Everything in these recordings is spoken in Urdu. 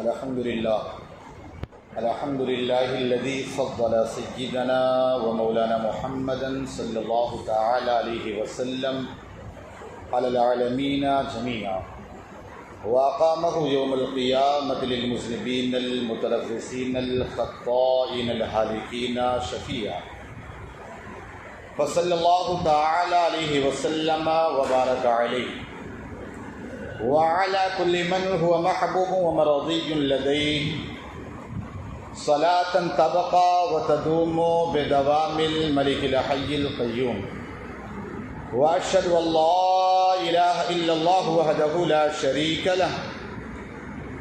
الحمد لله الذي فضل سيدنا ومولانا محمدا صلى الله تعالى عليه وسلم على العالمين جميعا وأقامه يوم القيامة للمذنبين المتلفظين الخطائين الهالكين شفيعا فصلى الله تعالى عليه وسلم وبارك عليه وعلى كل من هو محبوب ومرضي لديه صلاة تبقى وتدوم بدوام الملك الحي القيوم وأشهد أن لا إله إلا الله وحده لا شريك له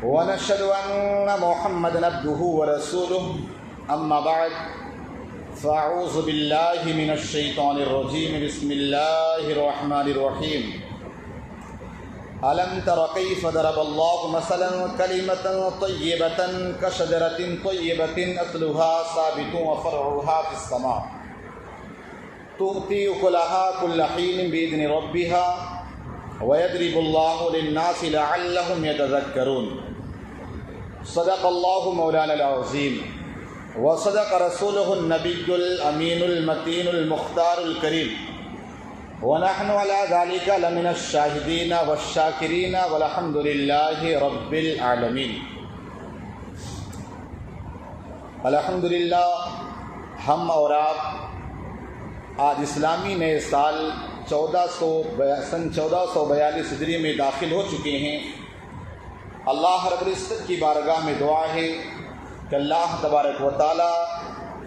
ونشهد أن محمدا عبده ورسوله أما بعد فأعوذ بالله من الشيطان الرجيم بسم الله الرحمن الرحيم ألم تر كيف ضرب الله مثلا كلمة طيبة كشجرة طيبة أصلها ثابت وفرعها في السماء تؤتي أكلها كل حين بإذن ربها ويضرب الله للناس لعلهم يتذكرون صدق الله مولانا العظيم وصدق رسوله النبي الأمين المتين المختار الكريم ونحن على ذلك لمن الشاهدين والشاكرين والحمد لله رب العالمين. الحمدللہ ہم اور آپ آج اسلامی نئے سال 1442 ہجری میں داخل ہو چکے ہیں. اللہ رب العزت کی بارگاہ میں دعا ہے کہ اللہ تبارک و تعالی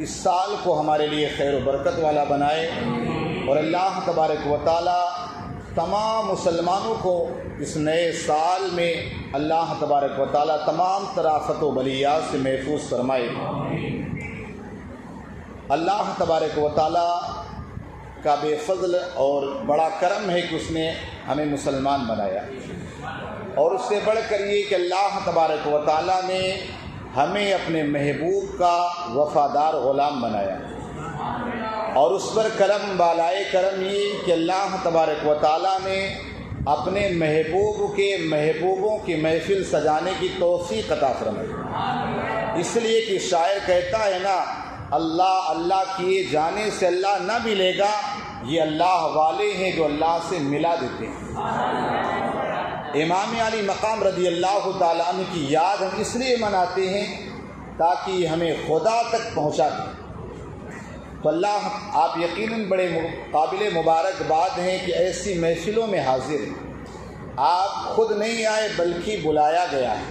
اس سال کو ہمارے لیے خیر و برکت والا بنائے اور اللہ تبارک و تعالی تمام مسلمانوں کو اس نئے سال میں اللہ تبارک و تعالی تمام طرافت و بلیات سے محفوظ فرمائے. اللہ تبارک و تعالی کا بے فضل اور بڑا کرم ہے کہ اس نے ہمیں مسلمان بنایا، اور اس سے بڑھ کر یہ کہ اللہ تبارک و تعالی نے ہمیں اپنے محبوب کا وفادار غلام بنایا. اور اس پر کرم بالائے کرم یہ کہ اللہ تبارک و تعالی نے اپنے محبوبوں کی محفل سجانے کی توفیق عطا فرمائی. اس لیے کہ شاعر کہتا ہے نا، اللہ اللہ کیے جانے سے اللہ نہ ملے گا، یہ اللہ والے ہیں جو اللہ سے ملا دیتے ہیں. امام علی مقام رضی اللہ تعالیٰ عنہ کی یاد ہم اس لیے مناتے ہیں تاکہ ہمیں خدا تک پہنچا دیں. تو اللہ آپ یقیناً بڑے قابل مبارکباد ہیں کہ ایسی محفلوں میں حاضر ہیں. آپ خود نہیں آئے بلکہ بلایا گیا ہے،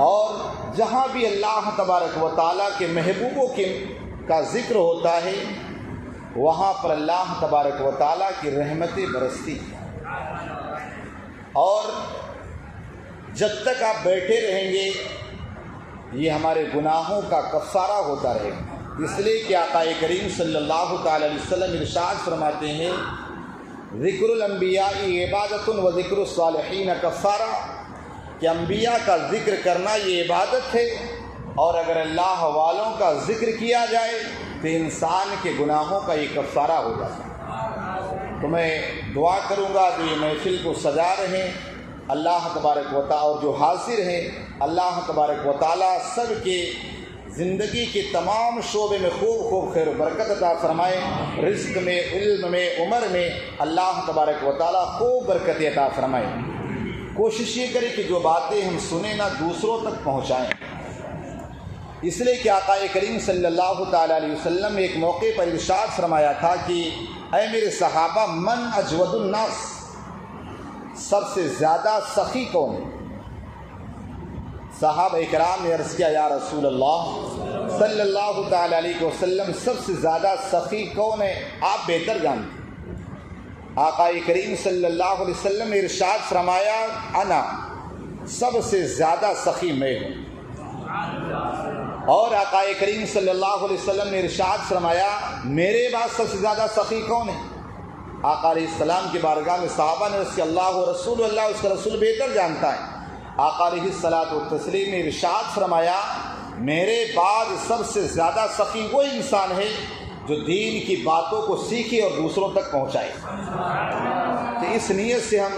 اور جہاں بھی اللہ تبارک و تعالیٰ کے محبوبوں کا ذکر ہوتا ہے وہاں پر اللہ تبارک و تعالیٰ کی رحمتیں برستی ہیں. اور جب تک آپ بیٹھے رہیں گے یہ ہمارے گناہوں کا کفارہ ہوتا رہے گا. اس لیے کہ آقا کریم صلی اللہ تعالی علیہ وسلم ارشاد فرماتے ہیں، ذکر الانبیاء عبادت و ذکر الصالحین کفارہ، کہ انبیاء کا ذکر کرنا یہ عبادت ہے، اور اگر اللہ والوں کا ذکر کیا جائے تو انسان کے گناہوں کا یہ کفارہ ہو جاتا ہے. تو میں دعا کروں گا کہ یہ محفل کو سجا رہیں اللہ تبارک و تعالی، اور جو حاضر ہیں اللہ تبارک و تعالی سب کے زندگی کے تمام شعبے میں خوب خیر و برکت عطا فرمائے. رزق میں، علم میں، عمر میں اللہ تبارک و تعالی خوب برکت عطا فرمائے. کوشش یہ کریں کہ جو باتیں ہم سنیں نہ دوسروں تک پہنچائیں. اس لیے کہ آقا کریم صلی اللہ تعالی علیہ وسلم نے ایک موقع پر ارشاد فرمایا تھا کہ اے میرے صحابہ، من اجود الناس، سب سے زیادہ سخی کون ہے؟ صحابہ اکرام نے عرض کیا، یا رسول اللہ صلی اللہ تعالی علیہ وسلم، سب سے زیادہ سخی کون ہے؟ آپ بہتر جانتے. آقا کریم صلی اللہ علیہ وسلم نے ارشاد فرمایا، انا، سب سے زیادہ سخی میں ہوں. اور آقا کریم صلی اللہ علیہ وسلم نے ارشاد فرمایا، میرے بعد سب سے زیادہ سخی کون ہے؟ آقا علیہ السلام کی بارگاہ میں صحابہ نے اس کے اللہ و رسول اللہ، اس کا رسول بہتر جانتا ہے. آقا علیہ الصلاۃ والتسلیم نے ارشاد فرمایا، میرے بعد سب سے زیادہ سخی وہ انسان ہے جو دین کی باتوں کو سیکھے اور دوسروں تک پہنچائے. تو اس نیت سے ہم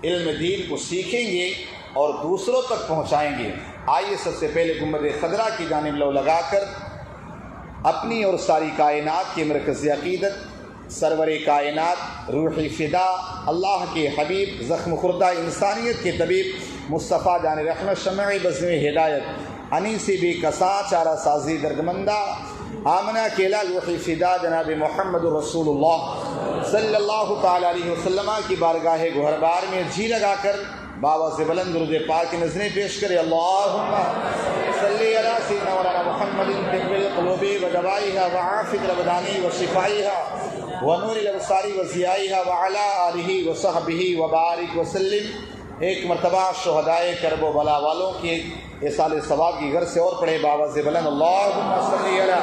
علم دین کو سیکھیں گے اور دوسروں تک پہنچائیں گے۔ آئیے سب سے پہلے گنبد خضرا کی جانب لو لگا کر اپنی اور ساری کائنات کے مرکزی عقیدت سرور کائنات روح فدا اللہ کے حبیب زخم خوردہ انسانیت کے طبیب مصطفیٰ جان رحمت شمع بزم ہدایت انیسی بھی کساں چارہ سازی دردمندہ آمنہ کیلا روح فدا جناب محمد رسول اللہ صلی اللہ تعالیٰ علیہ وسلم کی بارگاہ گہربار میں جی لگا کر بابا سے بلند درود پاک کی نظریں پیش کرے۔ اللہم صلی علی سیدنا مولانا محمد طب القلوب و دوائها وعافیت الابدان و شفائها ونور الابصار و ضیائها وعلی آلہ وصحبہ وبارک وسلم۔ ایک مرتبہ شہدائے کرب و بلا والوں کی ایصال ثواب کی غرض سے اور پڑھے بابا سے بلند اللہم صلی علی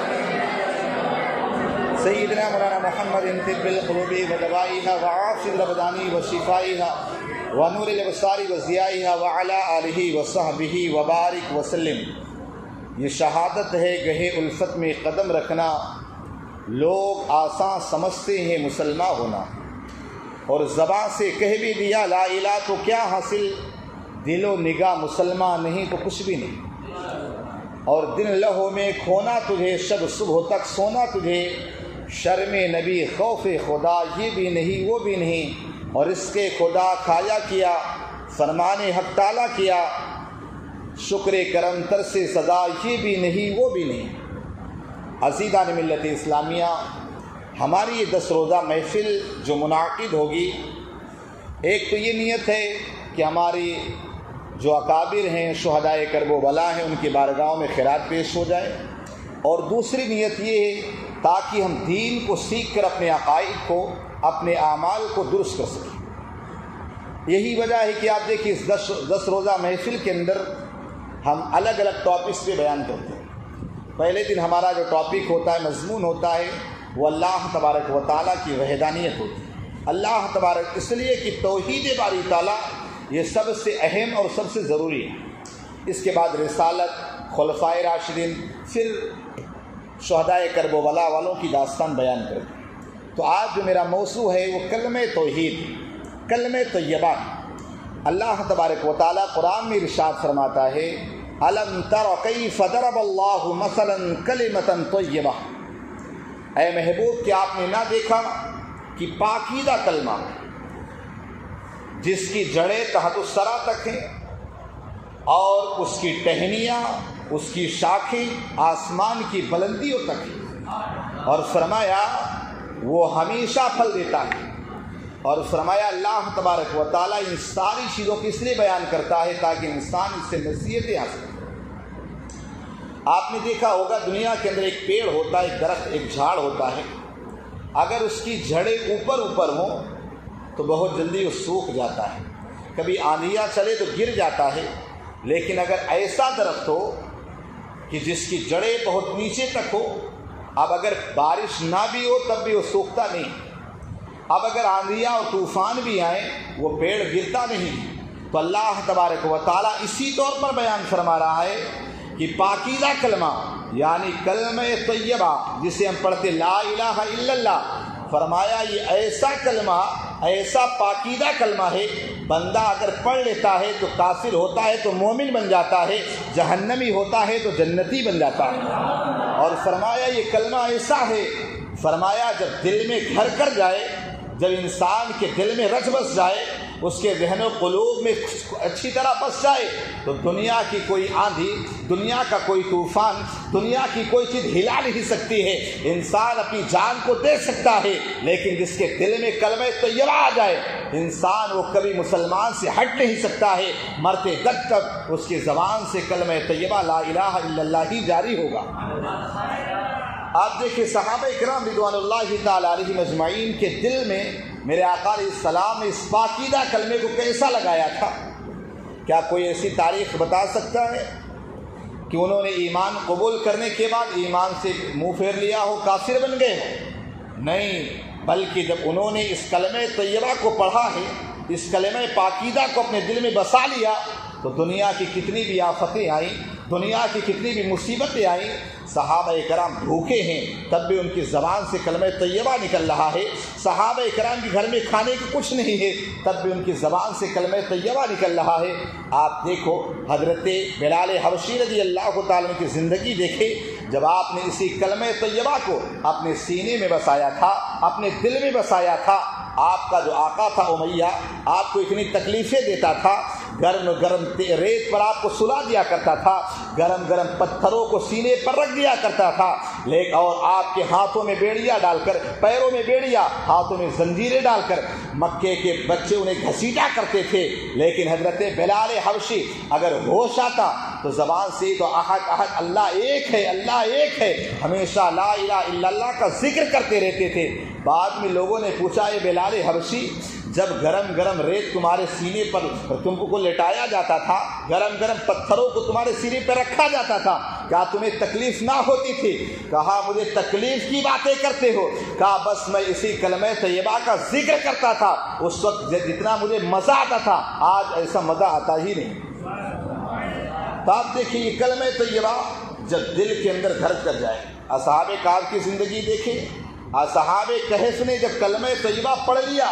سیدنا مولانا محمد طب القلوب و دوائها وعافیت الابدان و شفائها ونور الابصار و ضیائها وعلی آلہ وصحبہ وبارک وسلم۔ یہ شہادت ہے گہے الفت میں قدم رکھنا، لوگ آسان سمجھتے ہیں مسلمان ہونا، اور زبان سے کہہ بھی دیا لا الہ تو کیا حاصل، دل و نگاہ مسلمان نہیں تو کچھ بھی نہیں، اور دن لہو میں کھونا تجھے، شب صبح تک سونا تجھے، شرم نبی خوف خدا یہ بھی نہیں وہ بھی نہیں، اور اس کے خدا کھایا کیا فرمان حق تعالیٰ کیا، شکر کرم تر سے سزا یہ بھی نہیں وہ بھی نہیں۔ عزیزان ملت اسلامیہ، ہماری یہ 10 روزہ محفل جو منعقد ہوگی، ایک تو یہ نیت ہے کہ ہماری جو اکابر ہیں شہدائے کرب و بلا ہیں ان کی بارگاہوں میں خیرات پیش ہو جائے، اور دوسری نیت یہ ہے تاکہ ہم دین کو سیکھ کر اپنے عقائد کو اپنے اعمال کو درست کر سکیں۔ یہی وجہ ہے کہ آپ دیکھیں اس 10 روزہ محفل کے اندر ہم الگ الگ ٹاپکس پہ بیان کرتے ہیں۔ پہلے دن ہمارا جو ٹاپک ہوتا ہے، مضمون ہوتا ہے، وہ اللہ تبارک و تعالیٰ کی وحدانیت ہوتی ہے۔ اللہ تبارک اس لیے کہ توحید باری تعالیٰ یہ سب سے اہم اور سب سے ضروری ہے۔ اس کے بعد رسالت، خلفائے راشدین، پھر شہدائے کرب و بلا والوں کی داستان بیان کرتے ہیں۔ تو آج جو میرا موضوع ہے وہ کلمہ توحید، کلمہ طیبہ۔ اللہ تبارک و تعالیٰ قرآن میں ارشاد فرماتا ہے الم تر کیف ضرب اللہ مثلا کلمۃ طیبہ، اے محبوب کیا آپ نے نہ دیکھا کہ پاکیزہ کلمہ جس کی جڑیں تحت الثری تک ہیں اور اس کی ٹہنیاں، اس کی شاخیں آسمان کی بلندیوں تک ہیں، اور فرمایا وہ ہمیشہ پھل دیتا ہے، اور فرمایا اللہ تبارک و تعالیٰ ان ساری چیزوں کو اس لیے بیان کرتا ہے تاکہ انسان اس سے نصیحتیں حاصل کرے۔ آپ نے دیکھا ہوگا دنیا کے اندر ایک پیڑ ہوتا ہے، ایک درخت، ایک جھاڑ ہوتا ہے، اگر اس کی جڑیں اوپر ہوں تو بہت جلدی وہ سوکھ جاتا ہے، کبھی آندھیاں چلے تو گر جاتا ہے، لیکن اگر ایسا درخت ہو کہ جس کی جڑیں بہت نیچے تک ہو، اب اگر بارش نہ بھی ہو تب بھی وہ سوکھتا نہیں، اب اگر آندھیاں اور طوفان بھی آئیں وہ پیڑ گرتا نہیں۔ تو اللہ تبارک و تعالیٰ اسی طور پر بیان فرما رہا ہے کہ پاکیزہ کلمہ یعنی کلمہ طیبہ جسے ہم پڑھتے لا الہ الا اللہ، فرمایا یہ ایسا کلمہ، ایسا پاکیزہ کلمہ ہے، بندہ اگر پڑھ لیتا ہے تو کافر ہوتا ہے تو مومن بن جاتا ہے، جہنمی ہوتا ہے تو جنتی بن جاتا ہے۔ اور فرمایا یہ کلمہ ایسا ہے، فرمایا جب دل میں گھر کر جائے، جب انسان کے دل میں رچ بس جائے، اس کے ذہن و قلوب میں اچھی طرح بس جائے، تو دنیا کی کوئی آندھی، دنیا کا کوئی طوفان، دنیا کی کوئی چیز ہلا نہیں سکتی ہے۔ انسان اپنی جان کو دے سکتا ہے، لیکن جس کے دل میں کلمہ طیبہ آ جائے، انسان وہ کبھی مسلمان سے ہٹ نہیں سکتا ہے، مرتے دم تک اس کی زبان سے کلمہ طیبہ لا الہ الا اللہ ہی جاری ہوگا۔ آپ دیکھیں صحابہ کرام رضوان اللہ تعالی علیہم اجمعین کے دل میں میرے آقا علیہ السلام نے اس پاکیزہ کلمے کو کیسا لگایا تھا؟ کیا کوئی ایسی تاریخ بتا سکتا ہے کہ انہوں نے ایمان قبول کرنے کے بعد ایمان سے منہ پھیر لیا ہو، کافر بن گئے ہو؟ نہیں، بلکہ جب انہوں نے اس کلمہ طیبہ کو پڑھا ہے، اس کلمہ پاکیزہ کو اپنے دل میں بسا لیا، تو دنیا کی کتنی بھی آفتیں آئیں، دنیا کی کتنی بھی مصیبتیں آئیں، صحابہ کرام بھوکے ہیں تب بھی ان کی زبان سے کلمہ طیبہ نکل رہا ہے، صحابہ کرام کے گھر میں کھانے کو کچھ نہیں ہے تب بھی ان کی زبان سے کلمہ طیبہ نکل رہا ہے۔ آپ دیکھو حضرت بلال حبشی رضی اللہ تعالیٰ عنہ کی زندگی دیکھے، جب آپ نے اسی کلمہ طیبہ کو اپنے سینے میں بسایا تھا، اپنے دل میں بسایا تھا، آپ کا جو آقا تھا امیہ آپ کو اتنی تکلیفیں دیتا تھا، گرم گرم ریت پر آپ کو سلا دیا کرتا تھا، گرم گرم پتھروں کو سینے پر رکھ دیا کرتا تھا، لیکن اور آپ کے ہاتھوں میں بیڑیاں ڈال کر، پیروں میں بیڑیاں، ہاتھوں میں زنجیریں ڈال کر مکے کے بچے انہیں گھسیٹا کرتے تھے، لیکن حضرت بلال حبشی اگر ہوش آتا تو زبان سے تو احد احد اللہ ایک ہے، اللہ ایک ہے، ہمیشہ لا الہ الا اللہ کا ذکر کرتے رہتے تھے۔ بعد میں لوگوں نے پوچھا، اے بلال حبشی، جب گرم گرم ریت تمہارے سینے پر تم کو لٹایا جاتا تھا، گرم گرم پتھروں کو تمہارے سینے پر رکھا جاتا تھا، کیا تمہیں تکلیف نہ ہوتی تھی؟ کہا مجھے تکلیف کی باتیں کرتے ہو، کہا بس میں اسی کلمہ طیبہ کا ذکر کرتا تھا، اس وقت جتنا مجھے مزہ آتا تھا آج ایسا مزہ آتا ہی نہیں۔ تو آپ دیکھیں یہ کلمہ طیبہ جب دل کے اندر گھر کر جائے، اصحاب کہف کی زندگی دیکھیں، اصحاب کہف نے جب کلمہ طیبہ پڑھ لیا،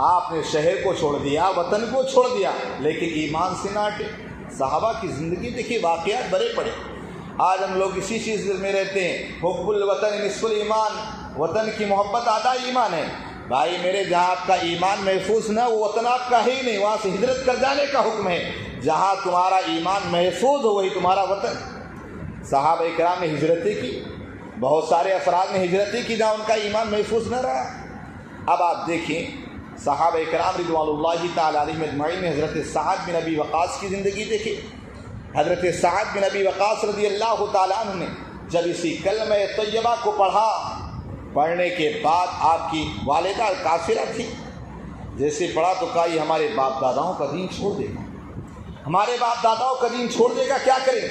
آپ نے شہر کو چھوڑ دیا، وطن کو چھوڑ دیا، لیکن ایمان سے نہ ہٹے۔ صحابہ کی زندگی دیکھیے، واقعات بڑے پڑے۔ آج ہم لوگ اسی چیز میں رہتے ہیں، حب الوطن نصف الایمان، وطن کی محبت آدھا ایمان ہے۔ بھائی میرے، جہاں آپ کا ایمان محفوظ نہ، وہ وطن آپ کا ہے ہی نہیں، وہاں سے ہجرت کر جانے کا حکم ہے۔ جہاں تمہارا ایمان محفوظ ہو وہی تمہارا وطن۔ صحابہ کرام نے ہجرتیں کی، بہت سارے افراد نے ہجرتیں کی جہاں ان کا ایمان محفوظ نہ رہا۔ اب آپ دیکھیں صحابہ کرام رضوان اللہ تعالیٰ علیہم اجمعین میں حضرت سعد بن ابی وقاص کی زندگی دیکھیں۔ حضرت سعد بن ابی وقاص رضی اللہ تعالیٰ عنہ نے جب اسی کلمہ طیبہ کو پڑھا، پڑھنے کے بعد آپ کی والدہ کافرہ تھی، جیسے پڑھا تو کہا یہ ہمارے باپ داداؤں کا دین چھوڑ دے گا، ہمارے باپ داداؤں کا دین چھوڑ دے گا، کیا کریں؟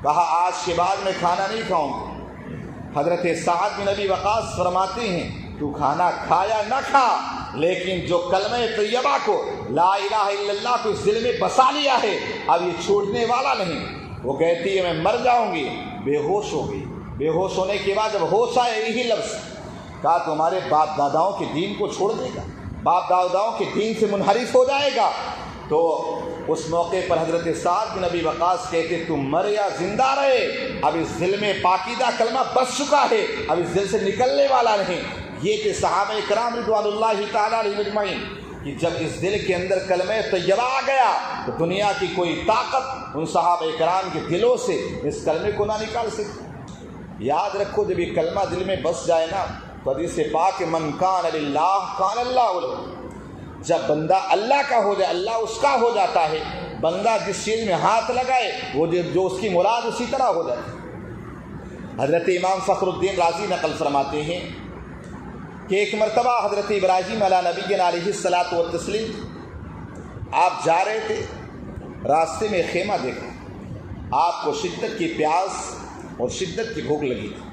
کہا آج کے بعد میں کھانا نہیں کھاؤں گا۔ حضرت سعد بن ابی وقاص فرماتے ہیں تو کھانا کھایا نہ کھا، لیکن جو کلمہ طیبہ کو، لا الہ الا اللہ کو اس دل میں بسا لیا ہے، اب یہ چھوٹنے والا نہیں۔ وہ کہتی ہے میں مر جاؤں گی، بے ہوش ہو گئی، بے ہوش ہونے کے بعد جب ہوش آئے یہی لفظ کہا تمہارے باپ داداؤں کے دین کو چھوڑ دے گا، باپ داداؤں کے دین سے منحرف ہو جائے گا۔ تو اس موقع پر حضرت سعد بن ابی وقاص کہتے تم مر یا زندہ رہے، اب اس دل میں پاکیزہ کلمہ بس چکا ہے، اب اس دل سے نکلنے والا نہیں۔ یہ کہ صحابہ کرام رضوان اللہ تعالیٰ علیہم اجمعین کہ جب اس دل کے اندر کلمہ طیبہ آ گیا تو دنیا کی کوئی طاقت ان صحابہ کرام کے دلوں سے اس کلمے کو نہ نکال سکتی۔ یاد رکھو جب یہ کلمہ دل میں بس جائے نا تو حدیث پاک من کان للہ کان اللہ لہ، جب بندہ اللہ کا ہو جائے اللہ اس کا ہو جاتا ہے۔ بندہ جس چیز میں ہاتھ لگائے وہ جو اس کی مراد اسی طرح ہو جاتی ہے۔ حضرت امام فخر الدین رازی نقل فرماتے ہیں کہ ایک مرتبہ حضرت ابراہیم علیہ نبینا علیہ الصلاۃ والتسلیم آپ جا رہے تھے، راستے میں خیمہ دیکھا، آپ کو شدت کی پیاس اور شدت کی بھوک لگی تھی۔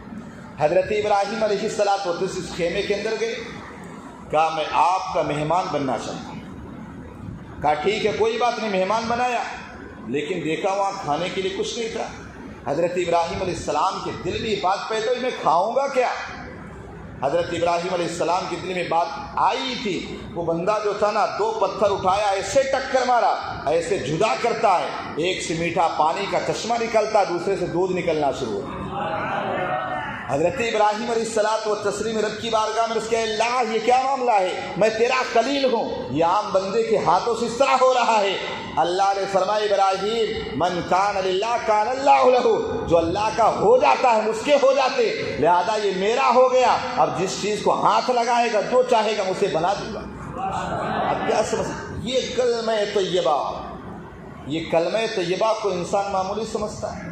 حضرت ابراہیم علیہ الصلاۃ والتسلیم اس خیمے کے اندر گئے، کہا میں آپ کا مہمان بننا چاہتا ہوں۔ کہا ٹھیک ہے کوئی بات نہیں، مہمان بنایا، لیکن دیکھا وہاں کھانے کے لیے کچھ نہیں تھا۔ حضرت ابراہیم علیہ السلام کے دل میں یہ بات پیدا ہوئی میں کھاؤں گا کیا؟ حضرت ابراہیم علیہ السلام کے دل میں بات آئی تھی، وہ بندہ جو تھا نا 2 پتھر اٹھایا، ایسے ٹکر مارا، ایسے جدا کرتا ہے، ایک سے میٹھا پانی کا چشمہ نکلتا، دوسرے سے دودھ نکلنا شروع ہوا۔ حضرت ابراہیم علیہ الصلاۃ والتسلیم رب کی بارگاہ میں اس کے اللہ یہ کیا معاملہ ہے، میں تیرا خلیل ہوں، یہ عام بندے کے ہاتھوں سے اس طرح ہو رہا ہے۔ اللہ نے فرمایا ابراہیم من کان للہ کان اللہ لہ، جو اللہ کا ہو جاتا ہے اس کے ہو جاتے، لہذا یہ میرا ہو گیا، اب جس چیز کو ہاتھ لگائے گا جو چاہے گا اسے بنا دوں گا۔ اب کیا سمجھ، یہ کلمہ طیبہ، یہ کلمہ طیبہ کو انسان معمولی سمجھتا ہے۔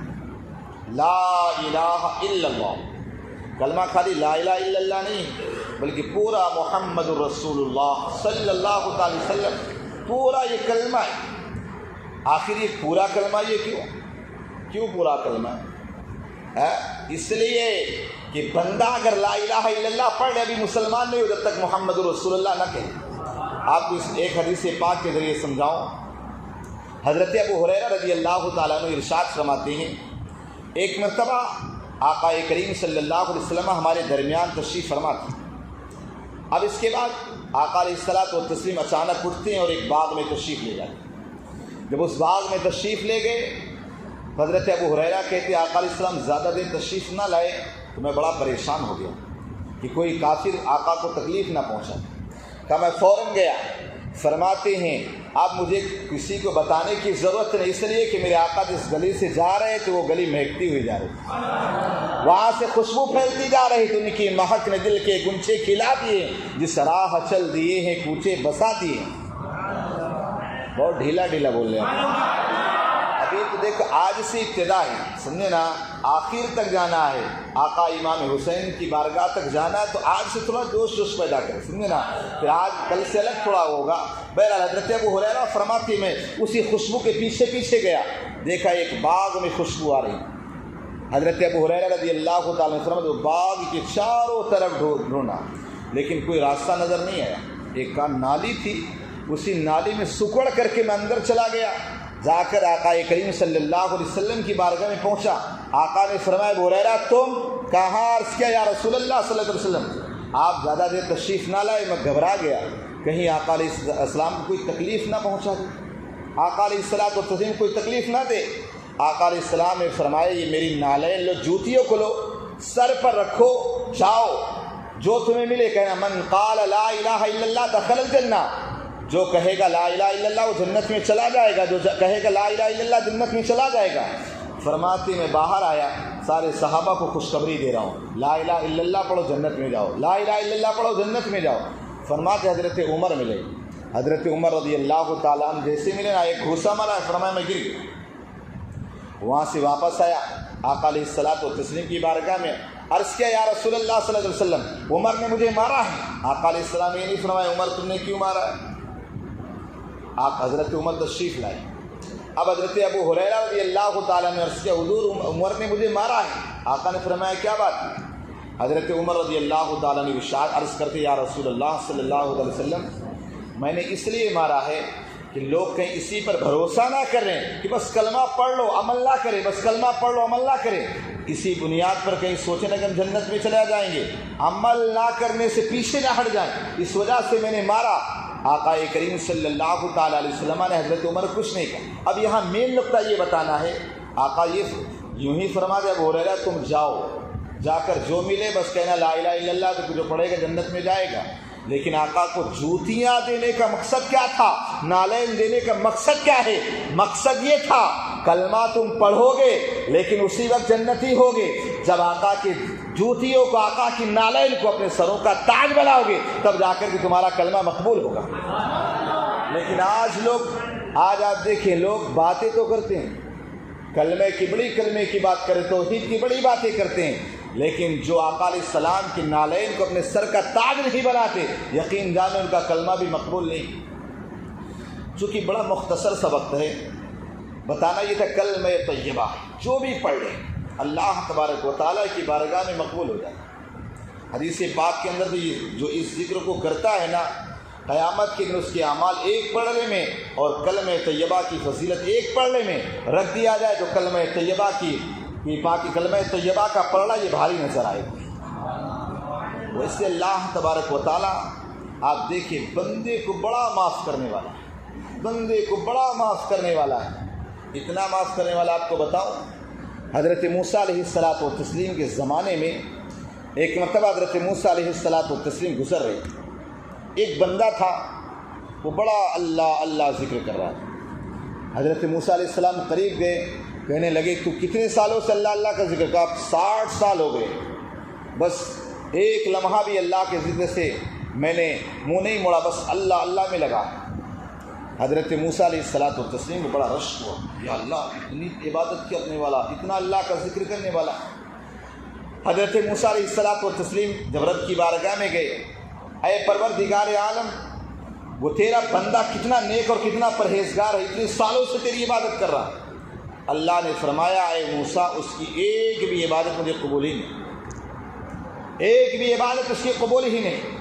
لا الہ الا اللہ، کلمہ خالی لا الہ الا اللہ نہیں بلکہ پورا محمد الرسول اللہ صلی اللہ تعالی وسلم، پورا یہ کلمہ ہے۔ آخر یہ پورا کلمہ یہ کیوں پورا کلمہ ہے؟ اس لیے کہ بندہ اگر لا الہ الا اللہ پڑھ لے ابھی مسلمان نہیں ہو جب تک محمد الرسول اللہ نہ کہے۔ آپ کو اس ایک حدیث پاک کے ذریعے سمجھاؤں، حضرت ابو ہریرہ رضی اللہ تعالیٰ عنہ ارشاد فرماتے ہیں ایک مرتبہ آقا کریم صلی اللہ علیہ وسلم ہمارے درمیان تشریف فرما تھے۔ اب اس کے بعد آقا علیہ الصلوۃ والتسلیم اچانک اٹھتے ہیں اور ایک باغ میں تشریف لے جاتے ہیں۔ جب اس باغ میں تشریف لے گئے، حضرت ابو ہریرہ کہتے آقا علیہ السلام زیادہ دیر تشریف نہ لائے تو میں بڑا پریشان ہو گیا کہ کوئی کافر آقا کو تکلیف نہ پہنچا۔ کہا میں فوراً گیا۔ فرماتے ہیں اب مجھے کسی کو بتانے کی ضرورت نہیں، اس لیے کہ میرے آقا جس گلی سے جا رہے تھے وہ گلی مہکتی ہوئی جا رہی تھی، وہاں سے خوشبو پھیلتی جا رہی تھی، ان کی مہک نے دل کے گنچے کھلا دیے، جس راہ چل دیے ہیں کوچے بسا دیے۔ بہت ڈھیلا ڈھیلا بول رہے ہیں۔ ابھی تو دیکھو آج سے ابتدا ہے، سمجھے نا، آخر تک جانا ہے، آقا امام حسین کی بارگاہ تک جانا ہے، تو آج سے تھوڑا جوش پیدا کرے، سمجھے نا، پھر آج کل سے الگ تھوڑا ہوگا۔ بہرحال حضرت ابو ہریرہ فرماتے میں اسی خوشبو کے پیچھے پیچھے گیا، دیکھا ایک باغ میں خوشبو آ رہی۔ حضرت ابو ہریرہ رضی اللہ تعالیٰ عنہ فرماتے باغ کے چاروں طرف ڈھونڈا لیکن کوئی راستہ نظر نہیں آیا۔ ایک نالی تھی، اسی نالی میں سکڑ کر کے میں اندر چلا گیا، جا کر آقا کریم صلی اللہ علیہ وسلم کی بارگاہ میں پہنچا۔ آقا نے فرمایا ابو ہریرہ تم کہاں؟ عرض کیا یا رسول اللہ صلی اللہ علیہ وسلم آپ زیادہ دیر تشریف نہ لائے، میں گھبرا گیا کہیں آقا علیہ السلام کو کوئی تکلیف نہ پہنچا دے، آقا علیہ الصلوۃ والتسلیم کوئی تکلیف نہ دے۔ آقا علیہ السلام نے فرمایا یہ میری نالین لو، جوتیوں کو لو، سر پر رکھو، جاؤ، جو تمہیں ملے کہنا من قال لا الہ الا اللہ دخل الجنہ، جو کہے گا لا الہ الا اللہ وہ جنت میں چلا جائے گا، جو کہے گا لا الہ الا اللہ جنت میں چلا جائے گا۔ فرماتے میں باہر آیا، سارے صحابہ کو خوشخبری دے رہا ہوں، لا الہ الا اللہ پڑھو جنت میں جاؤ، لا الہ الا اللہ پڑھو جنت میں جاؤ۔ فرماتے حضرت عمر ملے، حضرت عمر رضی اللہ تعالیٰ عنہ جیسے ملے نا ایک گھوسا مارا، فرمایا میں گر گیا۔ وہاں سے واپس آیا، آقا علیہ الصلوۃ والتسلیم کی بارگاہ میں عرض کیا یا رسول اللہ صلی اللہ علیہ وسلم عمر نے مجھے مارا ہے۔ آقا علیہ السلام یہ نہیں فرمایا عمر تم نے کیوں مارا ہے، آپ حضرت عمر تشریف لائے۔ اب حضرت ابو ہریرہ رضی اللہ تعالیٰ نے عرض کیا حضور عمر نے مجھے مارا ہے۔ آقا نے فرمایا کیا بات ہے؟ حضرت عمر رضی اللہ تعالیٰ نے ارشاد عرض کرتے یا رسول اللہ صلی اللہ علیہ وسلم میں نے اس لیے مارا ہے کہ لوگ کہیں اسی پر بھروسہ نہ کریں کہ بس کلمہ پڑھ لو عمل نہ کریں، بس کلمہ پڑھ لو عمل نہ کریں، اسی بنیاد پر کہیں سوچیں کہ ہم جنت میں چلے جائیں گے، عمل نہ کرنے سے پیچھے نہ ہٹ جائیں، اس وجہ سے میں نے مارا۔ آقا کریم صلی اللہ تعالیٰ علیہ وسلم نے حضرت عمر کچھ نہیں کہا۔ اب یہاں مین نقطہ یہ بتانا ہے، آقا یہ یوں ہی فرما دے ابو ہریرہ تم جاؤ، جا کر جو ملے بس کہنا لا الہ الا اللہ، تو جو پڑھے گا جنت میں جائے گا۔ لیکن آقا کو جوتیاں دینے کا مقصد کیا تھا، نالین دینے کا مقصد کیا ہے؟ مقصد یہ تھا کلمہ تم پڑھو گے لیکن اسی وقت جنتی ہوگے جب آقا کی جوتیوں کو، آقا کی نالین کو اپنے سروں کا تاج بناؤ گے، تب جا کر کے تمہارا کلمہ مقبول ہوگا۔ لیکن آج آپ دیکھیں لوگ باتیں تو کرتے ہیں، کلمے کی بات کریں، توحید کی بڑی باتیں کرتے ہیں، لیکن جو آقا علیہ السلام کی نالین کو اپنے سر کا تاج نہیں بناتے، یقین جانے ان کا کلمہ بھی مقبول نہیں۔ چونکہ بڑا مختصر سا وقت ہے، بتانا یہ تھا کلمہ طیبہ جو بھی پڑھ لے اللہ تبارک و تعالیٰ کی بارگاہ میں مقبول ہو جائے۔ حدیث پاک کے اندر بھی جو اس ذکر کو کرتا ہے نا، قیامت کے دن اس کے اعمال ایک پڑھنے میں اور کلمہ طیبہ کی فضیلت ایک پڑھنے میں رکھ دیا جائے تو کلمہ طیبہ کی کلمہ طیبہ کا پڑھنا یہ بھاری نظر آئے گا۔ ویسے اللہ تبارک و تعالیٰ آپ دیکھیں بندے کو بڑا معاف کرنے والا ہے، بندے کو بڑا معاف کرنے والا ہے، اتنا معاف کرنے والا آپ کو بتاؤں، حضرت موسیٰ علیہ الصلوۃ والتسلیم کے زمانے میں ایک مرتبہ حضرت موسیٰ علیہ الصلوۃ والتسلیم گزر رہے تھے، ایک بندہ تھا وہ بڑا اللہ اللہ ذکر کر رہا تھا۔ حضرت موسیٰ علیہ السلام قریب گئے، کہنے لگے تو کتنے سالوں سے اللہ اللہ کا ذکر کہا؟ 60 سال ہو گئے، بس ایک لمحہ بھی اللہ کے ذکر سے میں نے منہ نہیں موڑا، بس اللہ اللہ میں لگا۔ حضرت موسیٰ علیہ الصلوۃ والتسلیم کو بڑا رشک ہوا، یا اللہ اتنی عبادت کرنے والا، اتنا اللہ کا ذکر کرنے والا۔ حضرت موسیٰ علیہ الصلوۃ والتسلیم جب رب کی بارگاہ میں گئے، اے پروردگار عالم وہ تیرا بندہ کتنا نیک اور کتنا پرہیزگار ہے، اتنے سالوں سے تیری عبادت کر رہا۔ اللہ نے فرمایا اے موسیٰ اس کی ایک بھی عبادت مجھے قبول ہی نہیں، ایک بھی عبادت اس کی قبول ہی نہیں۔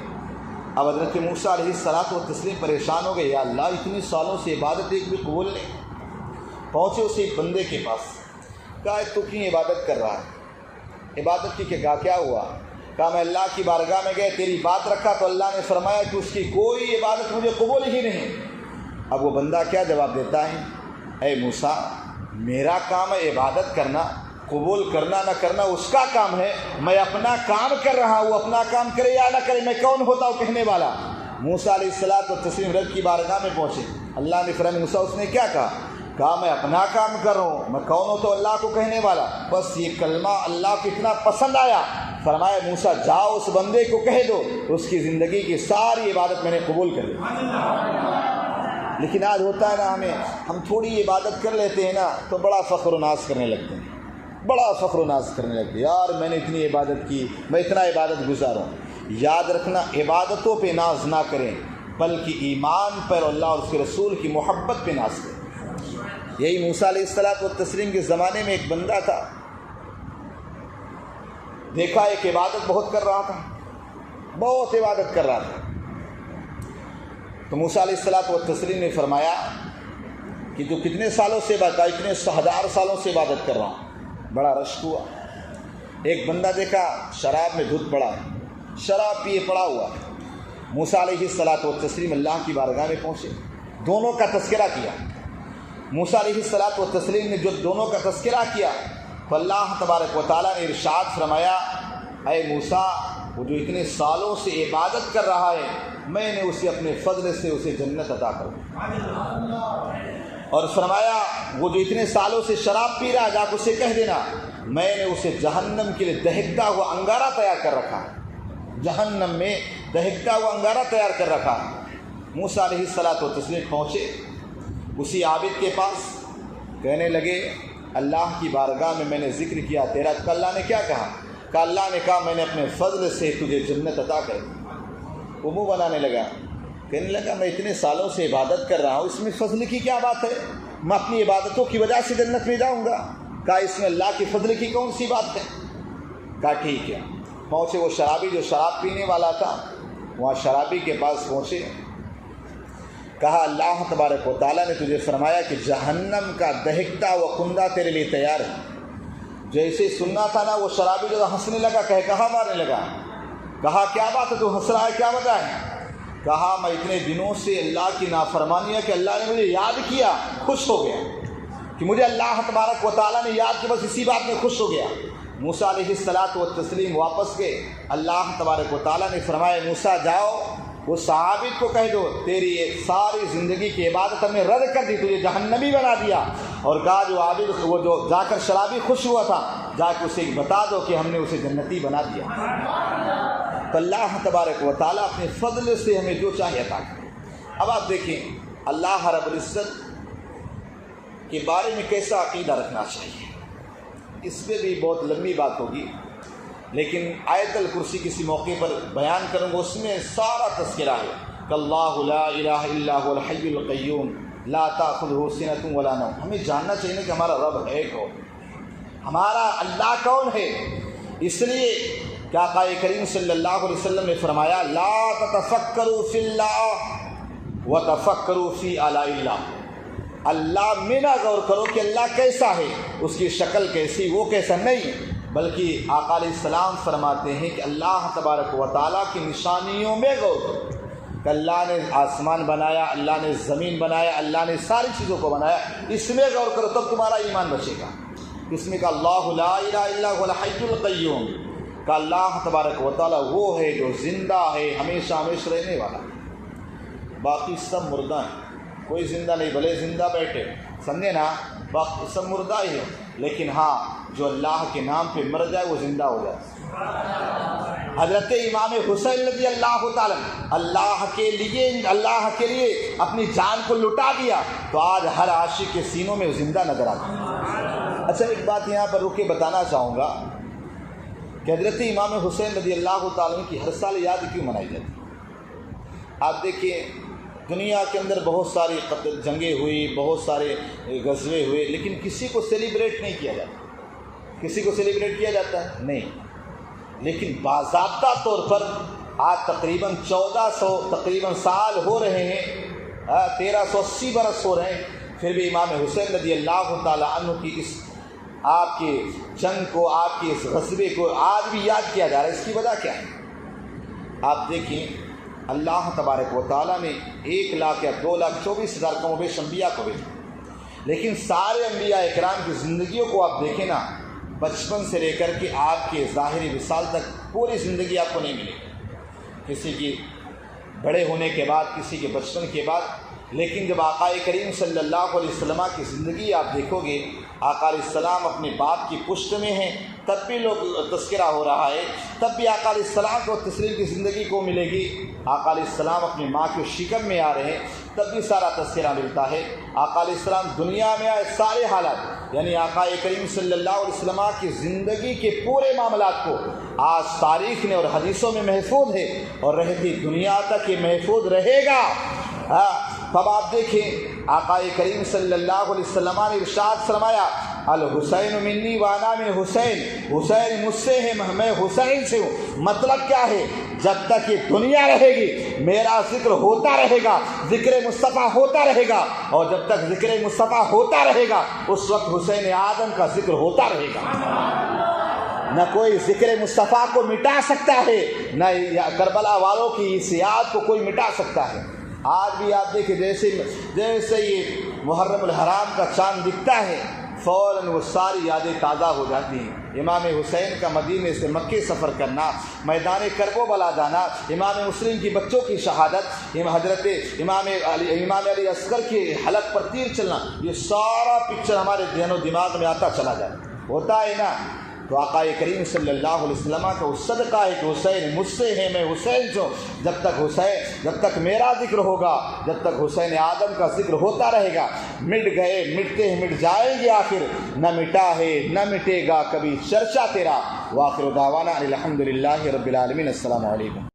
اب حضرت موسیٰ علیہ الصلوۃ والتسلیم پریشان ہو گئے، یا اللہ اتنے سالوں سے عبادت ایک بھی قبول نہیں۔ پہنچے اسی بندے کے پاس، کہا تو کیوں عبادت کر رہا ہے؟ عبادت کی کہ کیا ہوا؟ کہا میں اللہ کی بارگاہ میں گئے، تیری بات رکھا تو اللہ نے فرمایا کہ اس کی کوئی عبادت مجھے قبول ہی نہیں۔ اب وہ بندہ کیا جواب دیتا ہے؟ اے موسیٰ، میرا کام ہے عبادت کرنا، قبول کرنا نہ کرنا اس کا کام ہے، میں اپنا کام کر رہا ہوں، اپنا کام کرے یا نہ کرے میں کون ہوتا ہوں کہنے والا؟ موسیٰ علیہ الصلوۃ والتسلیم رب کی بارگاہ میں پہنچے، اللہ نے فرمایا موسیٰ اس نے کیا کہا میں اپنا کام کر رہا ہوں، میں کون ہوتا ہوں اللہ کو کہنے والا؟ بس یہ کلمہ اللہ کو اتنا پسند آیا، فرمایا موسیٰ جاؤ اس بندے کو کہہ دو اس کی زندگی کی ساری عبادت میں نے قبول کر لی۔ لیکن آج ہوتا ہے نا، ہم تھوڑی عبادت کر لیتے ہیں نا تو بڑا فخر و ناز کرنے لگتے ہیں، بڑا فخر و ناز کرنے لگتے ہیں، یار میں نے اتنی عبادت کی، میں اتنا عبادت گزاروں۔ یاد رکھنا، عبادتوں پہ ناز نہ کریں بلکہ ایمان پر اللہ اور اس کے رسول کی محبت پہ ناز کریں۔ یہی موسیٰ علیہ الصلوۃ والتسلیم کے زمانے میں ایک بندہ تھا، دیکھا ایک عبادت بہت کر رہا تھا، بہت عبادت کر رہا تھا، تو موسیٰ علیہ الصلوۃ والتسلیم نے فرمایا کہ تو کتنے سالوں سے عبادت؟ اتنے 1000 سالوں سے عبادت کر رہا ہوں۔ بڑا رشک ہوا، ایک بندہ دیکھا شراب میں دھت پڑا، شراب پیے پڑا ہوا۔ موسیٰ علیہ الصلوۃ والتسلیم اللہ کی بارگاہ میں پہنچے، دونوں کا تذکرہ کیا۔ موسیٰ علیہ الصلوۃ والتسلیم نے جو دونوں کا تذکرہ کیا تو اللہ تبارک و تعالیٰ نے ارشاد فرمایا، اے موسیٰ وہ جو اتنے سالوں سے عبادت کر رہا ہے میں نے اسے اپنے فضل سے اسے جنت عطا کر دی۔ اور فرمایا وہ جو اتنے سالوں سے شراب پی رہا ہے جا کے اسے کہہ دینا میں نے اسے جہنم کے لیے دہکتا ہوا انگارہ تیار کر رکھا، جہنم میں دہکتا ہوا انگارہ تیار کر رکھا۔ موسیٰ علیہ الصلوۃ والتسلیم پہنچے اسی عابد کے پاس، کہنے لگے اللہ کی بارگاہ میں نے ذکر کیا تیرا، تو اللہ نے کیا کہا؟ کہ اللہ نے کہا میں نے اپنے فضل سے تجھے جنت عطا کر دی۔ وہ منہ بنانے لگا، کہنے لگا میں اتنے سالوں سے عبادت کر رہا ہوں، اس میں فضل کی کیا بات ہے؟ میں اپنی عبادتوں کی وجہ سے جنت میں جاؤں گا؟ کہا اس میں اللہ کی فضل کی کون سی بات ہے؟ کہا ٹھیک ہے۔ پہنچے وہ شرابی جو شراب پینے والا تھا، وہاں شرابی کے پاس پہنچے، کہا اللہ تبارک و تعالیٰ نے تجھے فرمایا کہ جہنم کا دہکتا ہوا کنڈا تیرے لیے تیار ہے۔ جیسے سننا تھا نا وہ شرابی جو ہنسنے لگا، کہا مارنے لگا، کہا کیا بات ہے تو ہنس رہا ہے، کیا وجہ ہے؟ کہا میں اتنے دنوں سے اللہ کی نافرمانی ہے کہ اللہ نے مجھے یاد کیا، خوش ہو گیا کہ مجھے اللہ تبارک و تعالیٰ نے یاد کیا، بس اسی بات میں خوش ہو گیا۔ موسیٰ علیہ الصلوۃ والتسلیم واپس گئے، اللہ تبارک و تعالیٰ نے فرمایا موسیٰ جاؤ اس عابد کو کہہ دو تیری ساری زندگی کی عبادت ہم نے رد کر دی، تجھے جہنمی بنا دیا۔ اور کہا جو عابد وہ جو جا کر شرابی خوش ہوا تھا جا کے اسے بتا دو کہ ہم نے اسے جنتی بنا دیا۔ تو اللہ تبارک و تعالیٰ اپنے فضل سے ہمیں جو چاہے عطا کرے۔ اب آپ دیکھیں اللہ رب العزت کے بارے میں کیسا عقیدہ رکھنا چاہیے، اس پہ بھی بہت لمبی بات ہوگی، لیکن آیت الکرسی کسی موقع پر بیان کروں گا، اس میں سارا تذکرہ ہے کہ اللہ لا الہ الا هو الحی القیوم لا تأخذہ سنۃ ولا نوم۔ ہمیں جاننا چاہیے کہ ہمارا رب ہے کون، ہمارا اللہ کون ہے۔ اس لیے کہ آقا کریم صلی اللہ علیہ وسلم نے فرمایا لا تتفکروا فی اللہ وتفکروا فی آلاء اللہ، اللہ میں نہ غور کرو کہ اللہ کیسا ہے، اس کی شکل کیسی، وہ کیسا نہیں، بلکہ آقا علیہ السلام فرماتے ہیں کہ اللہ تبارک و تعالیٰ کی نشانیوں میں غور کرو کہ اللہ نے آسمان بنایا، اللہ نے زمین بنایا، اللہ نے ساری چیزوں کو بنایا، اس میں غور کرو تب تمہارا ایمان بچے گا۔ اس میں کہ اللہ لا الہ الا هو الحی القیوم، کہ اللہ تبارک و تعالیٰ وہ ہے جو زندہ ہے، ہمیشہ ہمیشہ رہنے والا، باقی سب مردہ ہیں، کوئی زندہ نہیں، بھلے زندہ بیٹھے سمجھے نا، باقی سب مردہ ہی ہے، لیکن ہاں جو اللہ کے نام پہ مر جائے وہ زندہ ہو جائے۔ حضرت امام حسین رضی اللہ تعالیٰ اللہ کے لیے اپنی جان کو لٹا دیا، تو آج ہر عاشق کے سینوں میں زندہ نظر آتا ہے۔ اچھا ایک بات یہاں پر رک کے بتانا چاہوں گا کہ حضرت امام حسین رضی اللہ تعالیٰ کی ہر سال یاد کیوں منائی جاتی ہے؟ آپ دیکھیے دنیا کے اندر بہت ساری جنگیں ہوئی، بہت سارے غزوے ہوئے، لیکن کسی کو سیلیبریٹ نہیں کیا جاتا۔ کسی کو سیلیبریٹ کیا جاتا ہے نہیں، لیکن باضابطہ طور پر آج تقریباً 1400 سال ہو رہے ہیں، 1380 برس ہو رہے ہیں پھر بھی امام حسین رضی اللہ تعالیٰ عنہ کی اس آپ کے جنگ کو، آپ کے اس غزوے کو آج بھی یاد کیا جا رہا ہے۔ اس کی وجہ کیا ہے؟ آپ دیکھیں اللہ تبارک و تعالیٰ نے 1,00,000 یا 2,24,000 کم و بیش انبیاء کو بھیجا، لیکن سارے انبیاء اکرام کی زندگیوں کو آپ دیکھیں نا، بچپن سے لے کر کے آپ کے ظاہری وصال تک پوری زندگی آپ کو نہیں ملے گی، کسی کی بڑے ہونے کے بعد، کسی کے بچپن کے بعد، لیکن جب آقا کریم صلی اللہ علیہ وسلم کی زندگی آپ دیکھو گے، آقا علیہ السلام اپنے باپ کی پشت میں ہیں تب بھی لوگ تذکرہ ہو رہا ہے، تب بھی آقا علیہ السلام کو تسلیم کی زندگی کو ملے گی، آقا علیہ السلام اپنی ماں کے شکم میں آ رہے ہیں تب بھی سارا تذکرہ ملتا ہے، آقا علیہ السلام دنیا میں آئے سارے حالات، یعنی آقا کریم صلی اللہ علیہ وسلم کی زندگی کے پورے معاملات کو آج تاریخ نے اور حدیثوں میں محفوظ ہے اور رہتی دنیا تک یہ محفوظ رہے گا۔ تب آپ دیکھیں آقا کریم صلی اللہ علیہ وسلم نے ارشاد فرمایا، الحسین منی وانا من حسین، حسین مجھ سے ہے میں حسین سے ہوں۔ مطلب کیا ہے؟ جب تک یہ دنیا رہے گی میرا ذکر ہوتا رہے گا، ذکر مصطفیٰ ہوتا رہے گا، اور جب تک ذکر مصطفیٰ ہوتا رہے گا اس وقت حسین آدم کا ذکر ہوتا رہے گا۔ نہ کوئی ذکر مصطفیٰ کو مٹا سکتا ہے، نہ کربلا والوں کی اس یاد کو کوئی مٹا سکتا ہے۔ آج بھی آپ دیکھیں جیسے یہ محرم الحرام کا چاند دکھتا ہے فوراً وہ ساری یادیں تازہ ہو جاتی ہیں۔ امام حسین کا مدینے سے مکے سفر کرنا، میدان کربلا جانا، امام مسلم کی بچوں کی شہادت، حضرت امام علی اصغر کے حلق پر تیر چلنا، یہ سارا پکچر ہمارے ذہن و دماغ میں آتا چلا جائے، ہوتا ہے نا۔ تو آقا کریم صلی اللہ علیہ وسلم کا وہ صدقہ ہے کہ حسین مجھ سے ہے میں حسین سے ہوں۔ جب تک میرا ذکر ہوگا، جب تک حسین آدم کا ذکر ہوتا رہے گا، مٹ گئے مٹتے ہیں مٹ جائیں گے آخر، نہ مٹا ہے نہ مٹے گا کبھی چرچا تیرا۔ وآخر دعوانا الحمدللہ رب العالمین۔ السلام علیکم۔